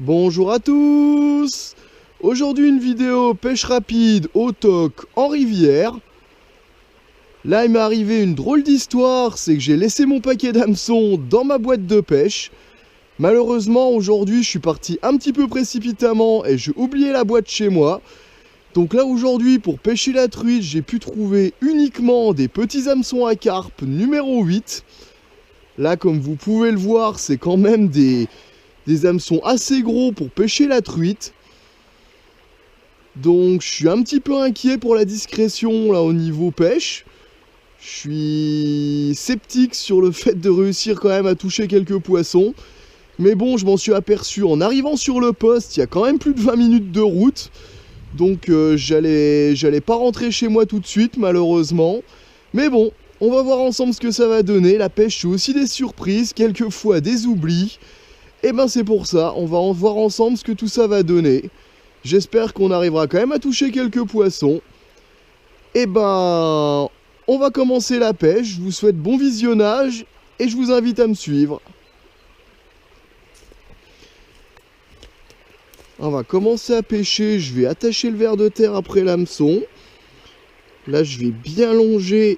Bonjour à tous. Aujourd'hui une vidéo pêche rapide au toc en rivière. Là il m'est arrivé une drôle d'histoire, c'est que j'ai laissé mon paquet d'hameçons dans ma boîte de pêche. Malheureusement aujourd'hui je suis parti un petit peu précipitamment et j'ai oublié la boîte chez moi. Donc là aujourd'hui pour pêcher la truite j'ai pu trouver uniquement des petits hameçons à carpe numéro 8. Là comme vous pouvez le voir c'est quand même des hameçons assez gros pour pêcher la truite. Donc je suis un petit peu inquiet pour la discrétion là au niveau pêche. Je suis sceptique sur le fait de réussir quand même à toucher quelques poissons. Mais bon, je m'en suis aperçu en arrivant sur le poste, il y a quand même plus de 20 minutes de route. Donc j'allais pas rentrer chez moi tout de suite malheureusement. Mais bon, on va voir ensemble ce que ça va donner. La pêche c'est aussi des surprises, quelquefois des oublis. Et ben c'est pour ça, on va en voir ensemble ce que tout ça va donner. J'espère qu'on arrivera quand même à toucher quelques poissons. Et ben on va commencer la pêche, je vous souhaite bon visionnage et je vous invite à me suivre. On va commencer à pêcher, je vais attacher le ver de terre après l'hameçon. Là je vais bien longer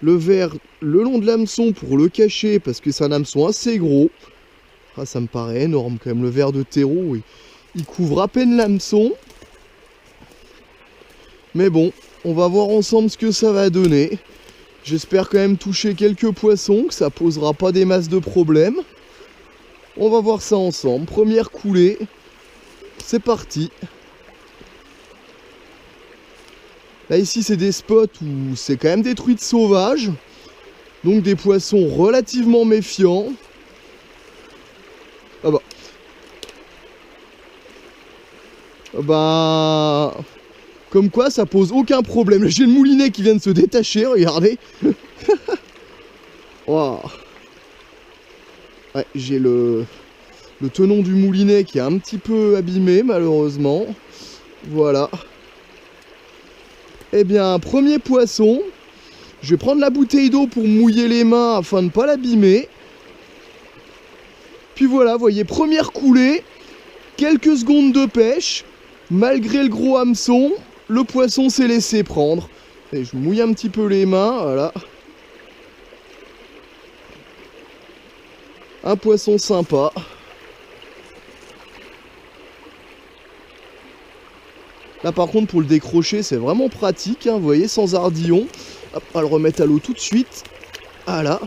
le ver le long de l'hameçon pour le cacher parce que c'est un hameçon assez gros. Ah, ça me paraît énorme quand même, le ver de terreau, il couvre à peine l'hameçon. Mais bon, on va voir ensemble ce que ça va donner. J'espère quand même toucher quelques poissons, que ça posera pas des masses de problèmes. On va voir ça ensemble. Première coulée, c'est parti. Là ici c'est des spots où c'est quand même des truites sauvages. Donc des poissons relativement méfiants. Ah bah. Bah. Comme quoi ça pose aucun problème. J'ai le moulinet qui vient de se détacher, regardez. Wow. Ouais, j'ai le tenon du moulinet qui est un petit peu abîmé malheureusement. Voilà. Eh bien, premier poisson. Je vais prendre la bouteille d'eau pour mouiller les mains afin de ne pas l'abîmer. Puis voilà, vous voyez, première coulée. Quelques secondes de pêche. Malgré le gros hameçon, le poisson s'est laissé prendre. Et je mouille un petit peu les mains, voilà. Un poisson sympa. Là par contre pour le décrocher c'est vraiment pratique, hein, vous voyez, sans ardillon. Hop, on va le remettre à l'eau tout de suite. Voilà.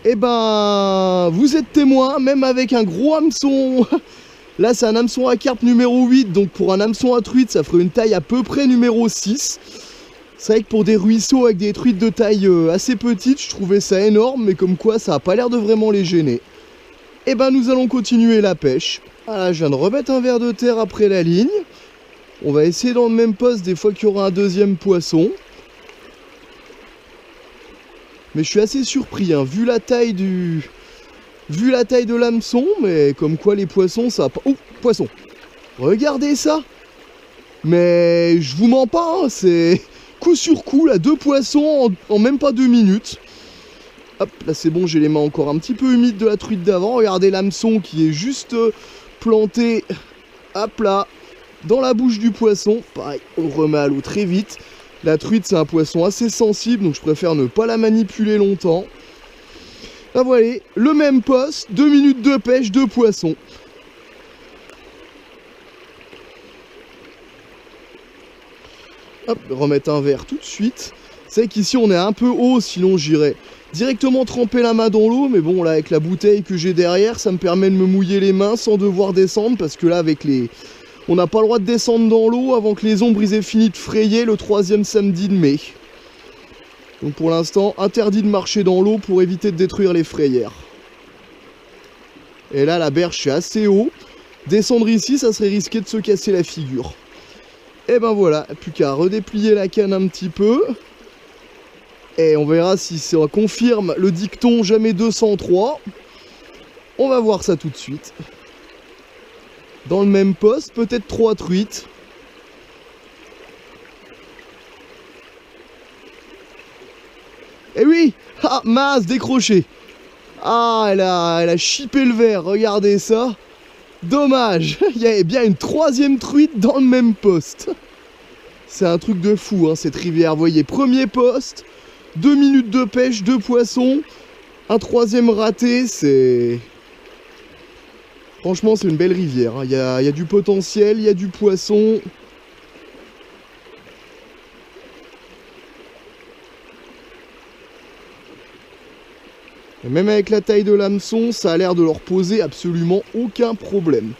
Et ben vous êtes témoin, même avec un gros hameçon. Là c'est un hameçon à carpe numéro 8, donc pour un hameçon à truite ça ferait une taille à peu près numéro 6. C'est vrai que pour des ruisseaux avec des truites de taille assez petite, je trouvais ça énorme, mais comme quoi ça a pas l'air de vraiment les gêner. Et ben nous allons continuer la pêche. Voilà, je viens de remettre un ver de terre après la ligne. On va essayer dans le même poste des fois qu'il y aura un deuxième poisson. Mais je suis assez surpris, hein, vu la taille de l'hameçon, mais comme quoi les poissons ça... Oh, poisson. Regardez ça. Mais je vous mens pas, hein, c'est coup sur coup, là, 2 poissons en même pas 2 minutes. Hop, là c'est bon, j'ai les mains encore un petit peu humides de la truite d'avant. Regardez l'hameçon qui est juste planté, hop là, dans la bouche du poisson. Pareil, on le remet à l'eau très vite. La truite c'est un poisson assez sensible, donc je préfère ne pas la manipuler longtemps. Là voilà, le même poste, 2 minutes de pêche, 2 poissons. Hop, remettre un verre tout de suite. C'est vrai qu'ici on est un peu haut, sinon j'irais directement tremper la main dans l'eau. Mais bon, là avec la bouteille que j'ai derrière, ça me permet de me mouiller les mains sans devoir descendre. Parce que là avec les... On n'a pas le droit de descendre dans l'eau avant que les ombres aient fini de frayer le 3e samedi de mai. Donc pour l'instant, interdit de marcher dans l'eau pour éviter de détruire les frayères. Et là la berge est assez haut. Descendre ici, ça serait risqué de se casser la figure. Et ben voilà, plus qu'à redéplier la canne un petit peu. Et on verra si ça confirme le dicton jamais 203. On va voir ça tout de suite. Dans le même poste, peut-être 3 truites. Et oui, ah, mince, décroché. Ah, elle a chippé le verre, regardez ça. Dommage, il y avait bien une troisième truite dans le même poste. C'est un truc de fou, hein, cette rivière. Vous voyez, premier poste, 2 minutes de pêche, 2 poissons, un troisième raté, c'est... Franchement, c'est une belle rivière. Il y a du potentiel, il y a du poisson. Et même avec la taille de l'hameçon, ça a l'air de leur poser absolument aucun problème.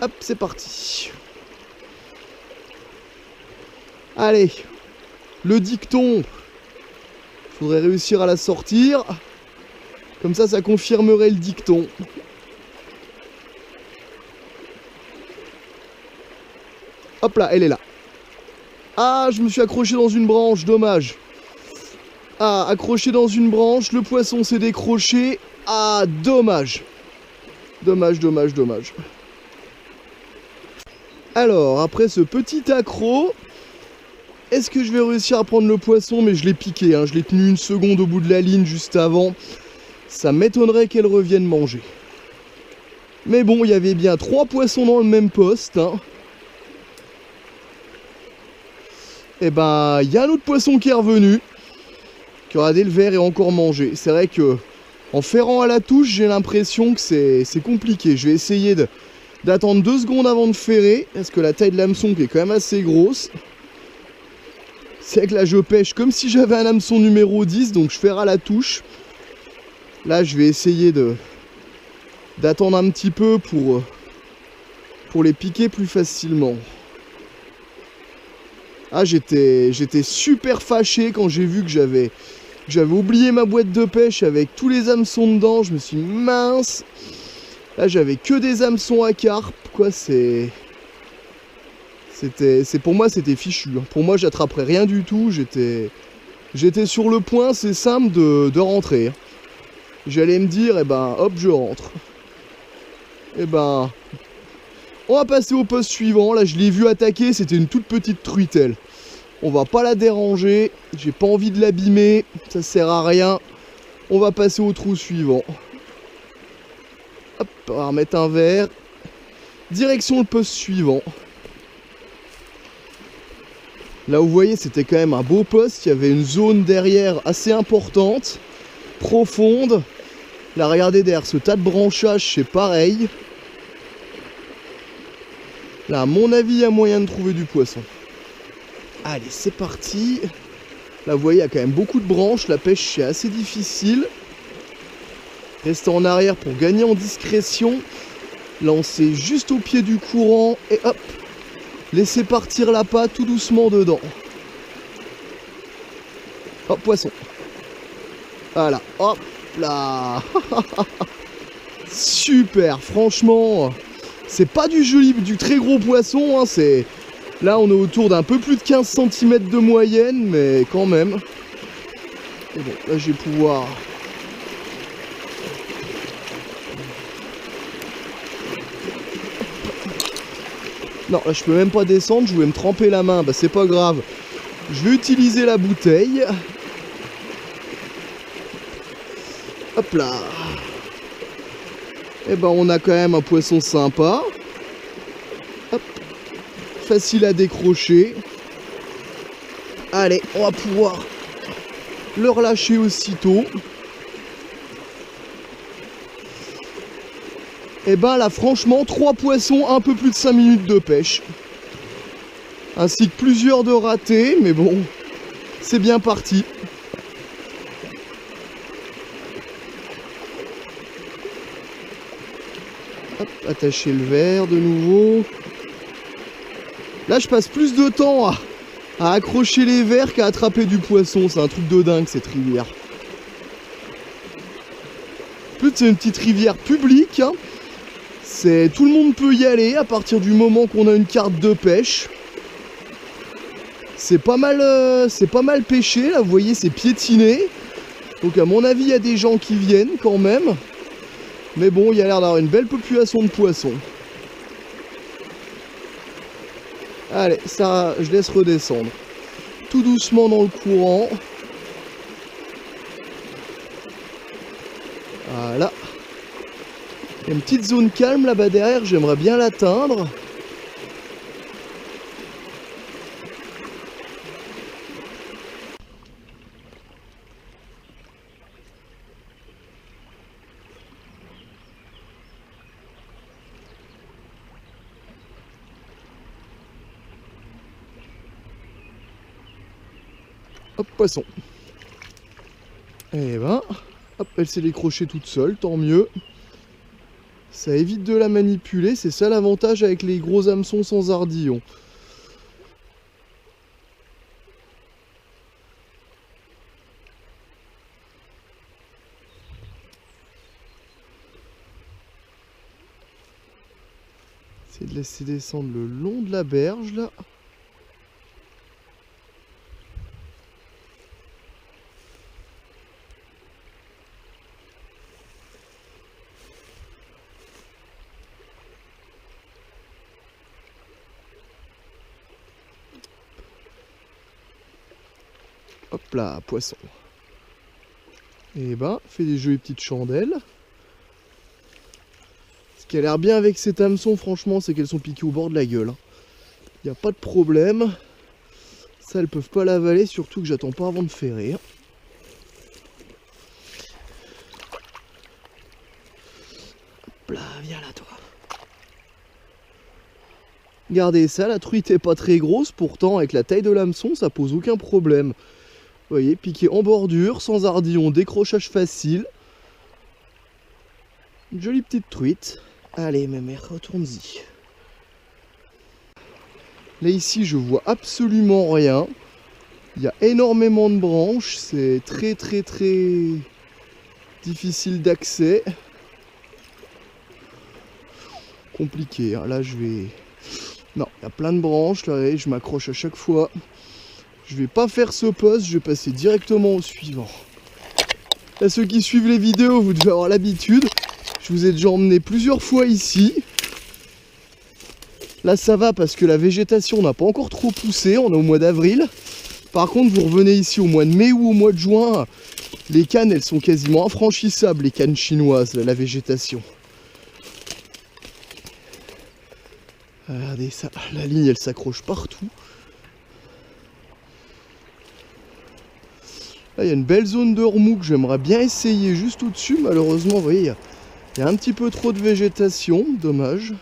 Hop, c'est parti. Allez, le dicton. Faudrait réussir à la sortir. Comme ça confirmerait le dicton. Hop là, elle est là. Ah, je me suis accroché dans une branche, dommage. Ah, accroché dans une branche, le poisson s'est décroché. Ah, dommage. Dommage, dommage, dommage. Alors, après ce petit accro, est-ce que je vais réussir à prendre le poisson? Mais je l'ai piqué, hein. Je l'ai tenu une seconde au bout de la ligne juste avant. Ça m'étonnerait qu'elle revienne manger. Mais bon, il y avait bien 3 poissons dans le même poste, hein. Et ben, il y a un autre poisson qui est revenu, qui aura le verre et encore mangé. C'est vrai que en ferrant à la touche, j'ai l'impression que c'est compliqué. Je vais essayer d'attendre 2 secondes avant de ferrer, parce que la taille de l'hameçon qui est quand même assez grosse. C'est vrai que là je pêche comme si j'avais un hameçon numéro 10, donc je ferre à la touche. Là je vais essayer d'attendre un petit peu pour les piquer plus facilement. Ah, j'étais super fâché quand j'ai vu que j'avais oublié ma boîte de pêche avec tous les hameçons dedans. Je me suis dit, mince. Là, j'avais que des hameçons à carpe, quoi. Pour moi, c'était fichu. Pour moi, j'attraperais rien du tout. J'étais sur le point, c'est simple, de rentrer. J'allais me dire, eh ben, hop, je rentre. Eh ben... On va passer au poste suivant. Là, je l'ai vu attaquer. C'était une toute petite truitelle. On va pas la déranger. J'ai pas envie de l'abîmer. Ça sert à rien. On va passer au trou suivant. Hop, on va remettre un verre. Direction le poste suivant. Là, vous voyez, c'était quand même un beau poste. Il y avait une zone derrière assez importante. Profonde. Là, regardez derrière ce tas de branchages, c'est pareil. Là, à mon avis, il y a moyen de trouver du poisson. Allez, c'est parti. Là, vous voyez, il y a quand même beaucoup de branches. La pêche, c'est assez difficile. Restez en arrière pour gagner en discrétion. Lancez juste au pied du courant. Et hop, laissez partir l'appât tout doucement dedans. Hop, poisson. Voilà, hop là. Super, franchement... C'est pas du très gros poisson, hein, c'est... Là, on est autour d'un peu plus de 15 cm de moyenne, mais quand même. Et bon, là, je vais pouvoir... Non, là, je peux même pas descendre, je voulais me tremper la main. Bah, c'est pas grave. Je vais utiliser la bouteille. Hop là. Et ben on a quand même un poisson sympa. Hop. Facile à décrocher. Allez, on va pouvoir le relâcher aussitôt. Et ben là franchement 3 poissons, un peu plus de 5 minutes de pêche. Ainsi que plusieurs de ratés, mais bon, c'est bien parti. Hop, attacher le verre de nouveau. Là, je passe plus de temps à accrocher les verres qu'à attraper du poisson. C'est un truc de dingue, cette rivière. En plus, c'est une petite rivière publique. Hein. Tout le monde peut y aller à partir du moment qu'on a une carte de pêche. C'est pas mal pêché. Là, vous voyez, c'est piétiné. Donc, à mon avis, il y a des gens qui viennent quand même. Mais bon, il y a l'air d'avoir une belle population de poissons. Allez, ça, je laisse redescendre. Tout doucement dans le courant. y a une petite zone calme là-bas derrière, j'aimerais bien l'atteindre. Hop, poisson. Et ben, hop, elle s'est décrochée toute seule, tant mieux. Ça évite de la manipuler, c'est ça l'avantage avec les gros hameçons sans ardillon. C'est de laisser descendre le long de la berge là. Hop là, poisson. Et ben, fait des jolies petites chandelles. Ce qui a l'air bien avec ces hameçons, franchement, c'est qu'elles sont piquées au bord de la gueule. Il n'y a pas de problème. Ça, elles peuvent pas l'avaler, surtout que j'attends pas avant de ferrer. Hop là, viens là, toi. Regardez ça, la truite est pas très grosse, pourtant, avec la taille de l'hameçon, ça pose aucun problème. Vous voyez, piqué en bordure, sans ardillon, décrochage facile. Une jolie petite truite. Allez, ma mère, retourne-y. Là, ici, je vois absolument rien. Il y a énormément de branches. C'est très difficile d'accès. Compliqué, hein. Là, je vais... Non, il y a plein de branches. Là, et je m'accroche à chaque fois. Je vais pas faire ce poste, je vais passer directement au suivant. Là, ceux qui suivent les vidéos, vous devez avoir l'habitude. Je vous ai déjà emmené plusieurs fois ici. Là, ça va parce que la végétation n'a pas encore trop poussé. On est au mois d'avril. Par contre, vous revenez ici au mois de mai ou au mois de juin. Les cannes, elles sont quasiment infranchissables, les cannes chinoises, la végétation. Regardez ça, la ligne, elle s'accroche partout. Là, il y a une belle zone de remous que j'aimerais bien essayer juste au-dessus. Malheureusement, vous voyez, il y a un petit peu trop de végétation. Dommage.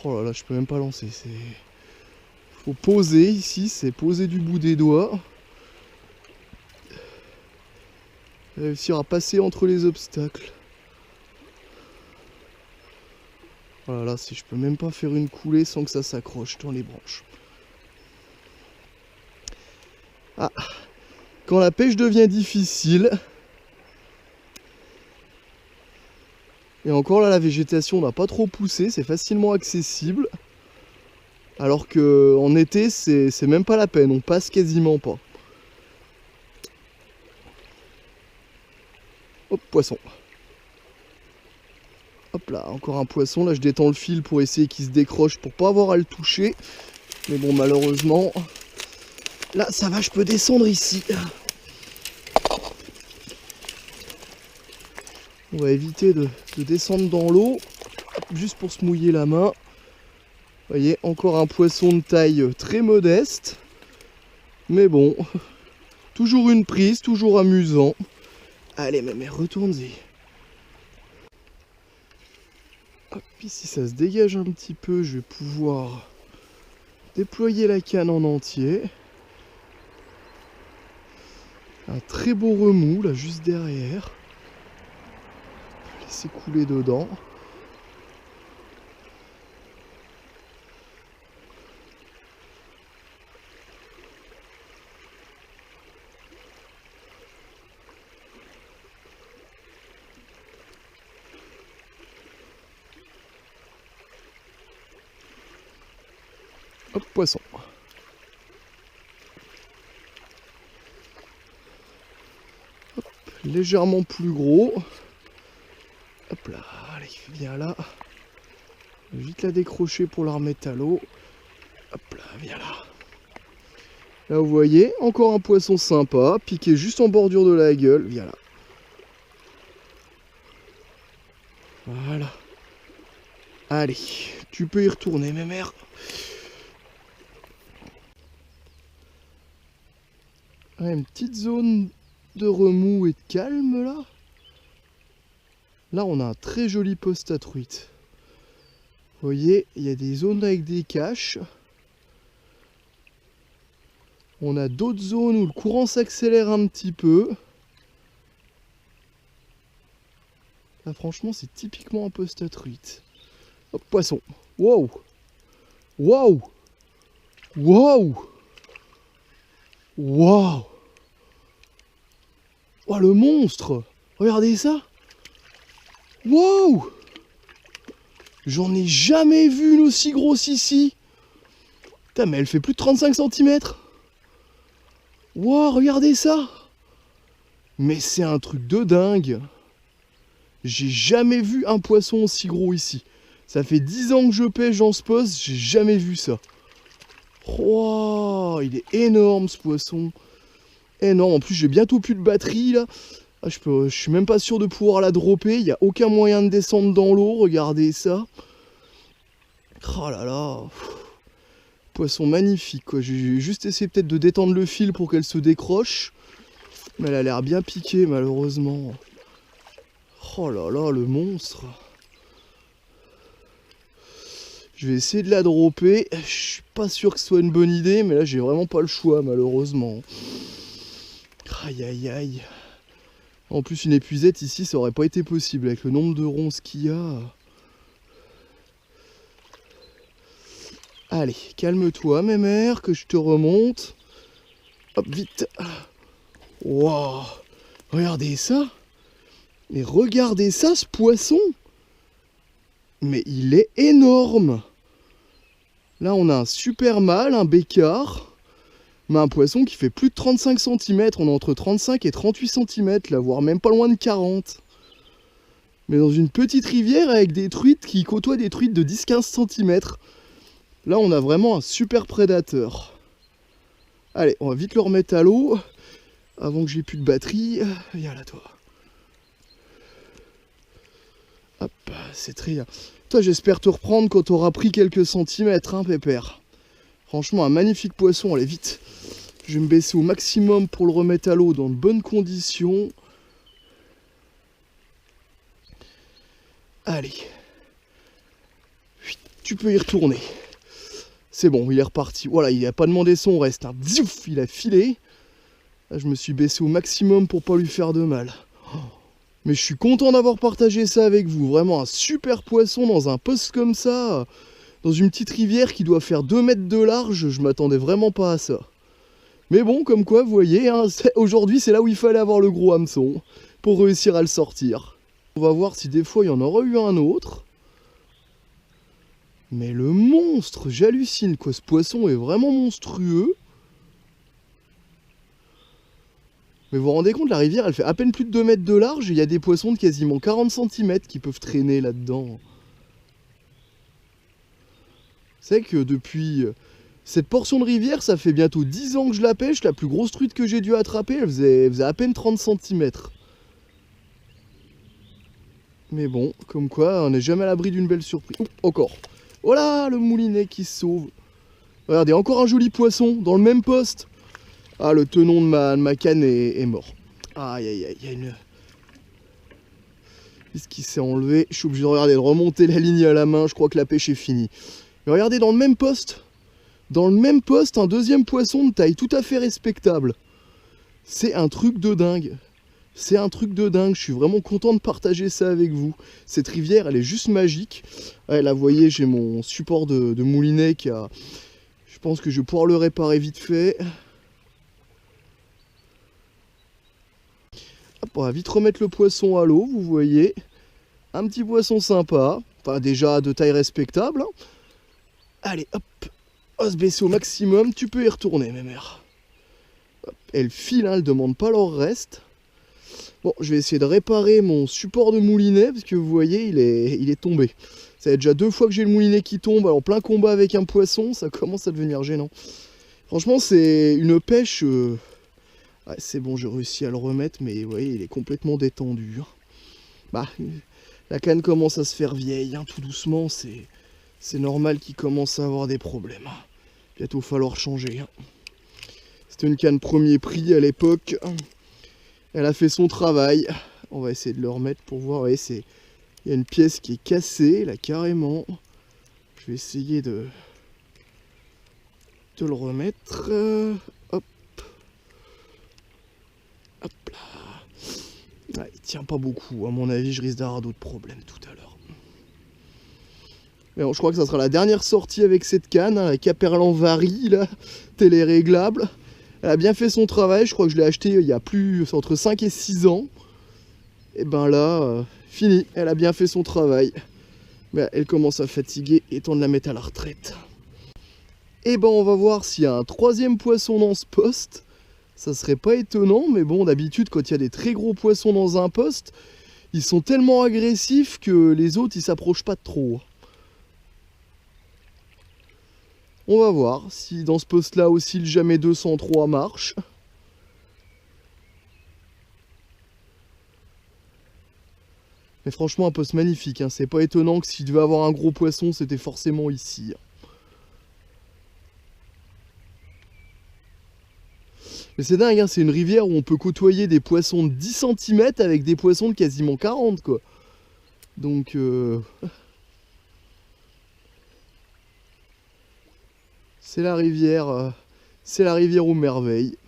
Oh là là, je peux même pas lancer. Faut poser ici, c'est poser du bout des doigts. Réussir à passer entre les obstacles. Voilà, là, si je peux même pas faire une coulée sans que ça s'accroche dans les branches. Ah, quand la pêche devient difficile, et encore là la végétation n'a pas trop poussé, c'est facilement accessible, alors que en été c'est même pas la peine, on passe quasiment pas. Hop, poisson. Hop là, encore un poisson, là je détends le fil pour essayer qu'il se décroche pour pas avoir à le toucher, mais bon malheureusement... Là, ça va, je peux descendre ici. On va éviter de descendre dans l'eau, juste pour se mouiller la main. Vous voyez, encore un poisson de taille très modeste. Mais bon, toujours une prise, toujours amusant. Allez, ma mère, retourne-y. Hop, ici, ça se dégage un petit peu. Je vais pouvoir déployer la canne en entier. Un très beau remous là juste derrière. Laisser couler dedans. Hop, poisson. Hop, légèrement plus gros. Hop là, allez, viens là. Vite la décrocher pour la remettre à l'eau. Hop là, viens là. Là, vous voyez, encore un poisson sympa, piqué juste en bordure de la gueule. Viens là. Voilà. Allez, tu peux y retourner, mes mères. Ouais, une petite zone de remous et de calme, là. Là, on a un très joli poste à truite. Vous voyez, il y a des zones avec des caches. On a d'autres zones où le courant s'accélère un petit peu. Là, franchement, c'est typiquement un poste à truite. Hop, poisson. Wow! Wow! Wow! Wow! Oh, le monstre! Regardez ça! Wow! J'en ai jamais vu une aussi grosse ici! Putain, mais elle fait plus de 35 cm! Wow, regardez ça! Mais c'est un truc de dingue! J'ai jamais vu un poisson aussi gros ici. Ça fait 10 ans que je pêche dans ce poste, j'ai jamais vu ça. Wow, il est énorme ce poisson. Énorme, en plus j'ai bientôt plus de batterie là. Ah, je suis même pas sûr de pouvoir la dropper, il n'y a aucun moyen de descendre dans l'eau, regardez ça. Oh là là. Poisson magnifique quoi. J'ai juste essayé peut-être de détendre le fil pour qu'elle se décroche. Mais elle a l'air bien piquée malheureusement. Oh là là, le monstre. Je vais essayer de la dropper. Je suis pas sûr que ce soit une bonne idée, mais là j'ai vraiment pas le choix malheureusement. Aïe aïe aïe. En plus une épuisette ici ça aurait pas été possible avec le nombre de ronces qu'il y a. Allez, calme-toi mémère que je te remonte. Hop, vite. Waouh. Regardez ça. Mais regardez ça ce poisson. Mais il est énorme. Là on a un super mâle, un bécard. Mais un poisson qui fait plus de 35 cm. On est entre 35 et 38 cm là, voire même pas loin de 40. Mais dans une petite rivière avec des truites qui côtoient des truites de 10-15 cm. Là on a vraiment un super prédateur. Allez, on va vite le remettre à l'eau. Avant que j'ai plus de batterie. Viens là toi. Hop, c'est très bien. Toi j'espère te reprendre quand t'auras pris quelques centimètres, hein pépère. Franchement un magnifique poisson, allez vite. Je vais me baisser au maximum pour le remettre à l'eau dans de bonnes conditions. Allez. Tu peux y retourner. C'est bon, il est reparti. Voilà, il n'a pas demandé son reste. Hein. Diouf, il a filé. Là, je me suis baissé au maximum pour pas lui faire de mal. Oh. Mais je suis content d'avoir partagé ça avec vous. Vraiment un super poisson dans un poste comme ça. Dans une petite rivière qui doit faire 2 mètres de large. Je m'attendais vraiment pas à ça. Mais bon, comme quoi, vous voyez, hein, aujourd'hui c'est là où il fallait avoir le gros hameçon pour réussir à le sortir. On va voir si des fois il y en aura eu un autre. Mais le monstre, j'hallucine quoi, ce poisson est vraiment monstrueux. Mais vous vous rendez compte, la rivière elle fait à peine plus de 2 mètres de large et il y a des poissons de quasiment 40 cm qui peuvent traîner là-dedans. C'est que depuis cette portion de rivière, ça fait bientôt 10 ans que je la pêche. La plus grosse truite que j'ai dû attraper, elle faisait à peine 30 cm. Mais bon, comme quoi, on n'est jamais à l'abri d'une belle surprise. Ouh, encore. Voilà, le moulinet qui se sauve. Regardez, encore un joli poisson dans le même poste. Ah, le tenon de ma canne est mort. Aïe, aïe, aïe, il y a une... Qu'est-ce qui s'est enlevé? Je suis obligé de regarder, de remonter la ligne à la main. Je crois que la pêche est finie. Mais regardez, dans le même poste, un deuxième poisson de taille tout à fait respectable. C'est un truc de dingue. C'est un truc de dingue. Je suis vraiment content de partager ça avec vous. Cette rivière, elle est juste magique. Ouais, là, vous voyez, j'ai mon support de moulinet qui a... Je pense que je vais pouvoir le réparer vite fait. Hop, on va vite remettre le poisson à l'eau, vous voyez. Un petit poisson sympa. Enfin, déjà de taille respectable. Hein. Allez, hop. On va se baisser au maximum. Tu peux y retourner, mes mères. Hop, elle file, hein, elle demande pas leur reste. Bon, je vais essayer de réparer mon support de moulinet, parce que vous voyez, il est tombé. Ça fait déjà 2 fois que j'ai le moulinet qui tombe, alors plein combat avec un poisson, ça commence à devenir gênant. Franchement, c'est une pêche... Ouais, c'est bon, j'ai réussi à le remettre, mais vous voyez, il est complètement détendu. Bah, La canne commence à se faire vieille, hein, tout doucement, c'est normal qu'il commence à avoir des problèmes. Bientôt falloir changer. Hein. C'était une canne premier prix à l'époque. Elle a fait son travail. On va essayer de le remettre pour voir. Ouais, il y a une pièce qui est cassée, là, carrément. Je vais essayer de le remettre. Hop. Hop là. Ouais, il tient pas beaucoup. À mon avis, je risque d'avoir d'autres problèmes tout à l'heure. Mais bon, je crois que ça sera la dernière sortie avec cette canne, hein, la Caperlan Vari, là, télé réglable. Elle a bien fait son travail. Je crois que je l'ai acheté il y a entre 5 et 6 ans. Et ben là, fini. Elle a bien fait son travail. Mais elle commence à fatiguer et temps de la mettre à la retraite. Et ben on va voir s'il y a un troisième poisson dans ce poste. Ça serait pas étonnant, mais bon, d'habitude, quand il y a des très gros poissons dans un poste, ils sont tellement agressifs que les autres, ils s'approchent pas de trop. On va voir si dans ce poste-là aussi le jamais 203 marche. Mais franchement, un poste magnifique, hein. C'est pas étonnant que s'il devait avoir un gros poisson, c'était forcément ici. Mais c'est dingue, hein. C'est une rivière où on peut côtoyer des poissons de 10 cm avec des poissons de quasiment 40, quoi. Donc, c'est la rivière aux merveilles.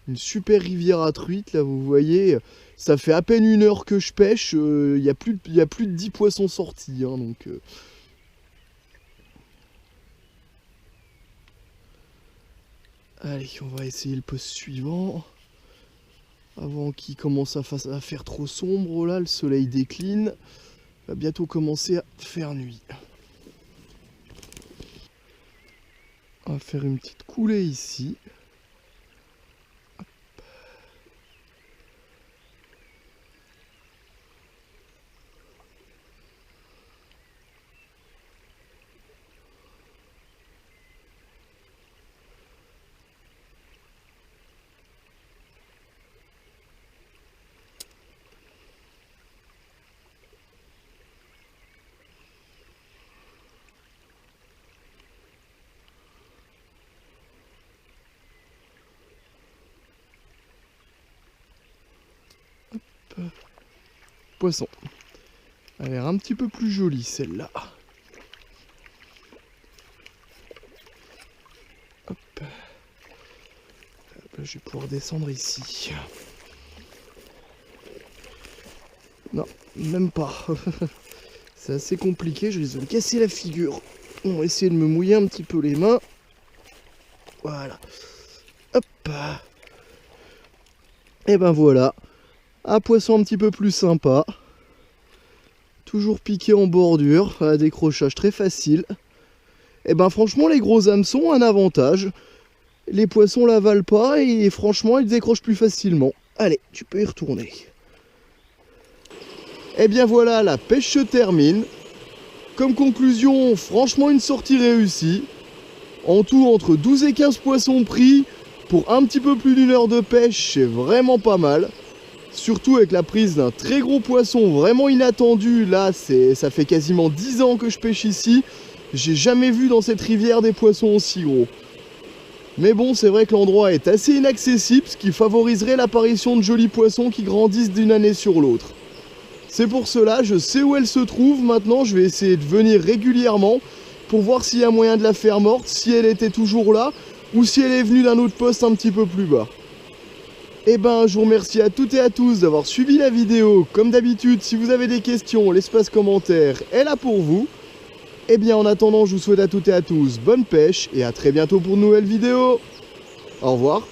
Une super rivière à truites, là, vous voyez. Ça fait à peine 1 heure que je pêche, il y a plus de 10 poissons sortis, hein, donc... Allez, on va essayer le poste suivant. Avant qu'il commence à faire trop sombre, là, le soleil décline. Il va bientôt commencer à faire nuit. On va faire une petite coulée ici. Poisson. Elle a l'air un petit peu plus jolie celle-là. Hop. Là, je vais pouvoir descendre ici. Non, même pas. C'est assez compliqué, je risque de me casser la figure. On va essayer de me mouiller un petit peu les mains. Voilà. Hop. Et ben voilà. Un poisson un petit peu plus sympa. Toujours piqué en bordure, à décrochage très facile. Et ben franchement, les gros hameçons ont un avantage. Les poissons l'avalent pas et franchement, ils décrochent plus facilement. Allez, tu peux y retourner. Et bien voilà, la pêche se termine. Comme conclusion, franchement une sortie réussie. En tout, entre 12 et 15 poissons pris. Pour un petit peu plus d'1 heure de pêche, c'est vraiment pas mal. Surtout avec la prise d'un très gros poisson vraiment inattendu. Là, ça fait quasiment 10 ans que je pêche ici. J'ai jamais vu dans cette rivière des poissons aussi gros. Mais bon, c'est vrai que l'endroit est assez inaccessible, ce qui favoriserait l'apparition de jolis poissons qui grandissent d'une année sur l'autre. C'est pour cela, je sais où elle se trouve. Maintenant, je vais essayer de venir régulièrement pour voir s'il y a moyen de la faire morte, si elle était toujours là, ou si elle est venue d'un autre poste un petit peu plus bas. Et ben, je vous remercie à toutes et à tous d'avoir suivi la vidéo. Comme d'habitude, si vous avez des questions, l'espace commentaire est là pour vous. Et bien, en attendant, je vous souhaite à toutes et à tous bonne pêche et à très bientôt pour une nouvelle vidéo. Au revoir.